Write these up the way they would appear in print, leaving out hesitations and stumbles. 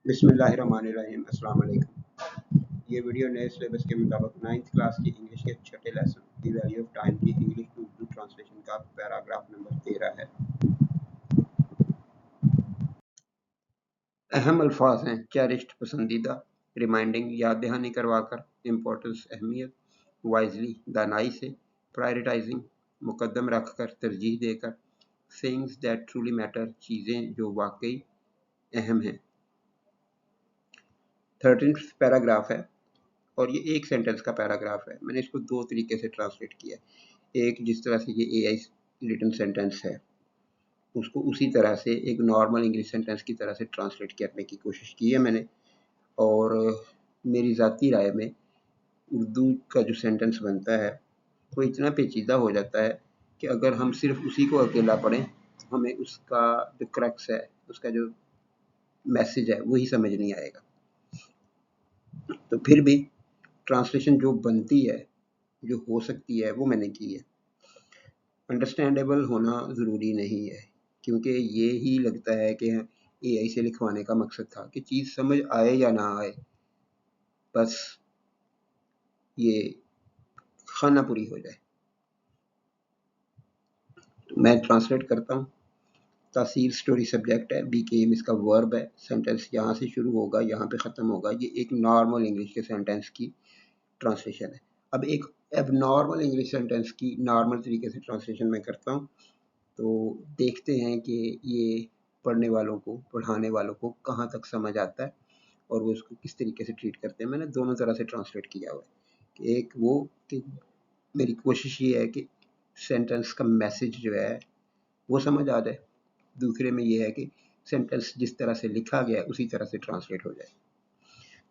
बिस्मिल्लाहिर्रहमानिर्रहीम। अस्सलाम वालेकुम। ये वीडियो नए सिलेबस के मुताबिक 9th क्लास की इंग्लिश के छठे lesson the value of time की इंग्लिश टू उर्दू ट्रांसलेशन का पैराग्राफ नंबर 13 है। अहम अल्फाज हैं चेरिश्ड पसंदीदा, रिमाइंडिंग याद दहानी करवाकर, इम्पोर्टेंस अहमियत, वाइजली दानाई से, प्रायोरिटाइजिंग मुकद्दम रखकर तरजीह देकर, थिंग्स दैट ट्रूली मैटर चीज़ें जो वाकई अहम हैं। 13th पैराग्राफ है और ये एक सेंटेंस का पैराग्राफ है। मैंने इसको दो तरीके से ट्रांसलेट किया है। एक जिस तरह से ये एआई रिटन सेंटेंस है उसको उसी तरह से एक नॉर्मल इंग्लिश सेंटेंस की तरह से ट्रांसलेट करने की कोशिश की है मैंने, और मेरी ज़ाती राय में उर्दू का जो सेंटेंस बनता है वो इतना पेचीदा हो जाता है कि अगर हम सिर्फ उसी को अकेला पढ़ें तो हमें उसका जो क्रक्स है, उसका जो मैसेज है वही समझ नहीं आएगा। तो फिर भी ट्रांसलेशन जो बनती है, जो हो सकती है, वो मैंने की है। अंडरस्टैंडेबल होना ज़रूरी नहीं है, क्योंकि ये ही लगता है कि एआई से लिखवाने का मकसद था कि चीज़ समझ आए या ना आए, बस ये खाना पूरी हो जाए। तो मैं ट्रांसलेट करता हूँ। तासीर स्टोरी सब्जेक्ट है, बीकेम इसका वर्ब है, सेंटेंस यहाँ से शुरू होगा, यहाँ पे ख़त्म होगा। ये एक नॉर्मल इंग्लिश के सेंटेंस की ट्रांसलेशन है। अब एक एबनॉर्मल इंग्लिश सेंटेंस की नॉर्मल तरीके से ट्रांसलेशन मैं करता हूँ, तो देखते हैं कि ये पढ़ने वालों को, पढ़ाने वालों को कहाँ तक समझ आता है और वो उसको किस तरीके से ट्रीट करते हैं। मैंने दोनों तरह से ट्रांसलेट किया हुआ है। एक वो कि मेरी कोशिश ये है कि सेंटेंस का मैसेज जो है वो समझ आ जाए, दूसरे में ये है कि सेंटेंस जिस तरह से लिखा गया है उसी तरह से ट्रांसलेट हो जाए।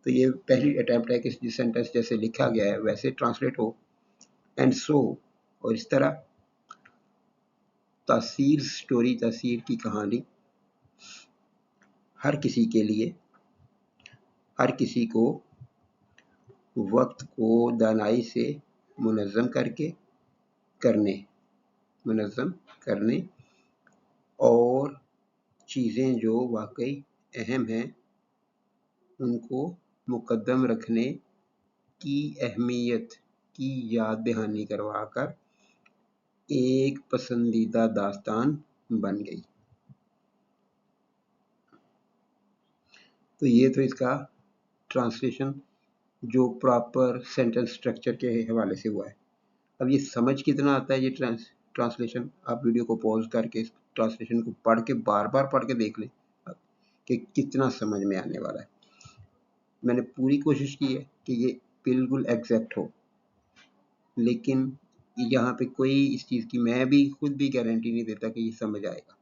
तो ये पहली अटैम्प्ट है कि जिस सेंटेंस जैसे लिखा गया है वैसे ट्रांसलेट हो। एंड सो, और इस तरह तासीर स्टोरी, तासीर की कहानी, हर किसी के लिए, हर किसी को वक्त को दानाई से मुनज़्ज़म करने और चीज़ें जो वाकई अहम हैं उनको मुकद्दम रखने की अहमियत की याद दहानी करवाकर एक पसंदीदा दास्तान बन गई। तो ये तो इसका ट्रांसलेशन जो प्रॉपर सेंटेंस स्ट्रक्चर के हवाले से हुआ है। अब ये समझ कितना आता है ये ट्रांसलेशन, आप वीडियो को पॉज करके इस ट्रांसलेशन को पढ़ के बार बार पढ़ के देख लें कि कितना समझ में आने वाला है। मैंने पूरी कोशिश की है कि ये बिल्कुल एग्जैक्ट हो, लेकिन यहाँ पे कोई इस चीज़ की मैं भी खुद भी गारंटी नहीं देता कि ये समझ आएगा।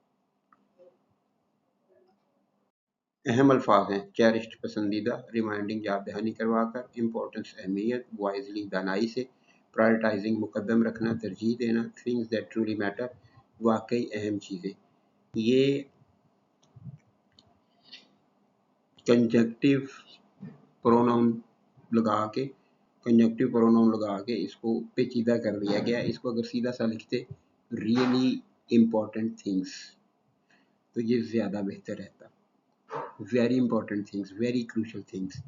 अहम अल्फाज हैं चेरिश्ड पसंदीदा, रिमाइंडिंग याद दहानी करवाकर, इम्पोर्टेंस अहमियत, वाइजली दानाई से, प्रायोरिटाइजिंग मुकद्दम रखना, तरजीह देना, थिंग्स दैट ट्रूली मैटर वाकई अहम चीज़ें। ये कंजक्टिव प्रोनाउन लगा के इसको पेचीदा कर दिया गया। इसको अगर सीधा सा लिखते रियली इम्पोर्टेंट थिंग्स तो ये ज़्यादा बेहतर रहता। Very important things, very crucial things,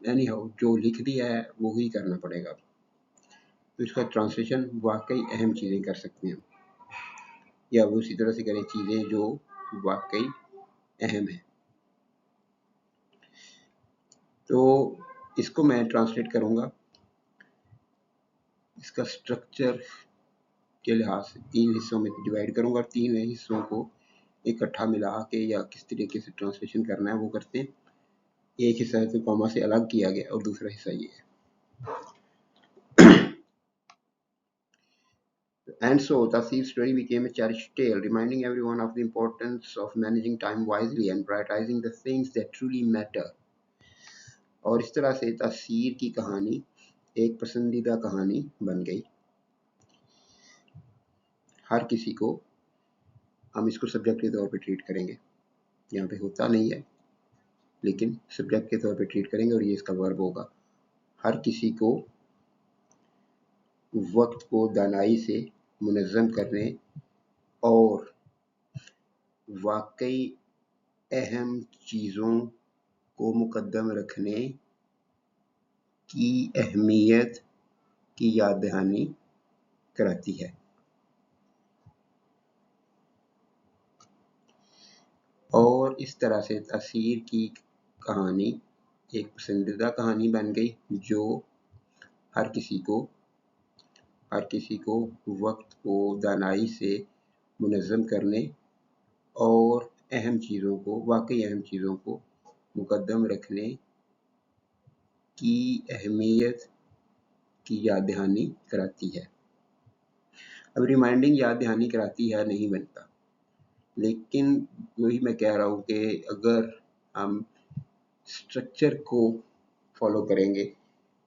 any how जो लिख दिया है वो ही करना पड़ेगा। तो इसका ट्रांसलेशन वाकई अहम चीज़ें कर सकते हैं, या वो उसी तरह से करें चीज़ें जो वाकई अहम है। तो इसको मैं ट्रांसलेट करूँगा इसका स्ट्रक्चर के लिहाज से 3 हिस्सों में डिवाइड करूँगा और 3 हिस्सों को इकट्ठा मिला के या किस तरीके से ट्रांसलेशन करना है वो करते हैं। एक हिस्सा तो कॉमा से अलग किया गया और दूसरा हिस्सा ये है। And so, Tasir's story became a cherished tale, reminding everyone of the importance of managing time wisely and prioritizing the things that truly matter. और इस तरह से तासीर की कहानी एक पसंदीदा कहानी बन गई। हर किसी को, हम इसको सब्जेक्ट के तौर पे ट्रीट करेंगे, यहाँ पे होता नहीं है लेकिन सब्जेक्ट के तौर पे ट्रीट करेंगे और ये इसका वर्ब होगा। हर किसी को वक्त को दानाई से मुनज़्ज़म करने और वाकई अहम चीज़ों को मुकद्दम रखने की अहमियत की याद दहानी कराती है। और इस तरह से तासीर की कहानी एक पसंदीदा कहानी बन गई जो हर किसी को वक्त को दानाई से मुनज़्ज़म करने और वाकई अहम चीज़ों को मुकद्दम रखने की अहमियत की याद दहानी कराती है। अब रिमाइंडिंग याद दहानी कराती है नहीं बनता, लेकिन वही मैं कह रहा हूँ कि अगर हम स्ट्रक्चर को फॉलो करेंगे,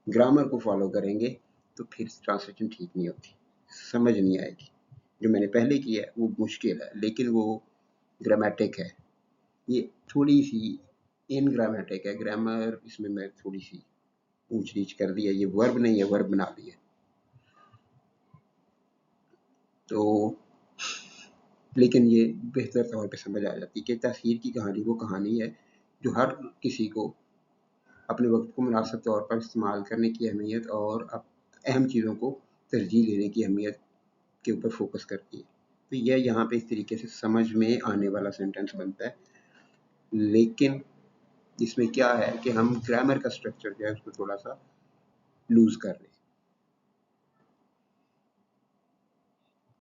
ग्रामर को फॉलो करेंगे, तो फिर ट्रांसलेशन ठीक नहीं होती, समझ नहीं आएगी। जो मैंने पहले किया है वो मुश्किल है, लेकिन वो ग्रामेटिक है, ये थोड़ी सी इनग्रामेटिक है। ग्रामर इसमें मैं थोड़ी सी ऊंच नीच कर दिया, ये वर्ब नहीं है, वर्ब बना दिया। तो लेकिन ये बेहतर तौर पे समझ आ जाती है कि तासीर की कहानी वो कहानी है जो हर किसी को अपने वक्त को मुनासिब तौर पर इस्तेमाल करने की अहमियत और अहम चीज़ों को तरजीह देने की अहमियत के ऊपर फोकस करती है। तो यह यहाँ पे इस तरीके से समझ में आने वाला सेंटेंस बनता है, लेकिन इसमें क्या है कि हम ग्रामर का स्ट्रक्चर जो है उसको थोड़ा सा लूज कर रहे हैं।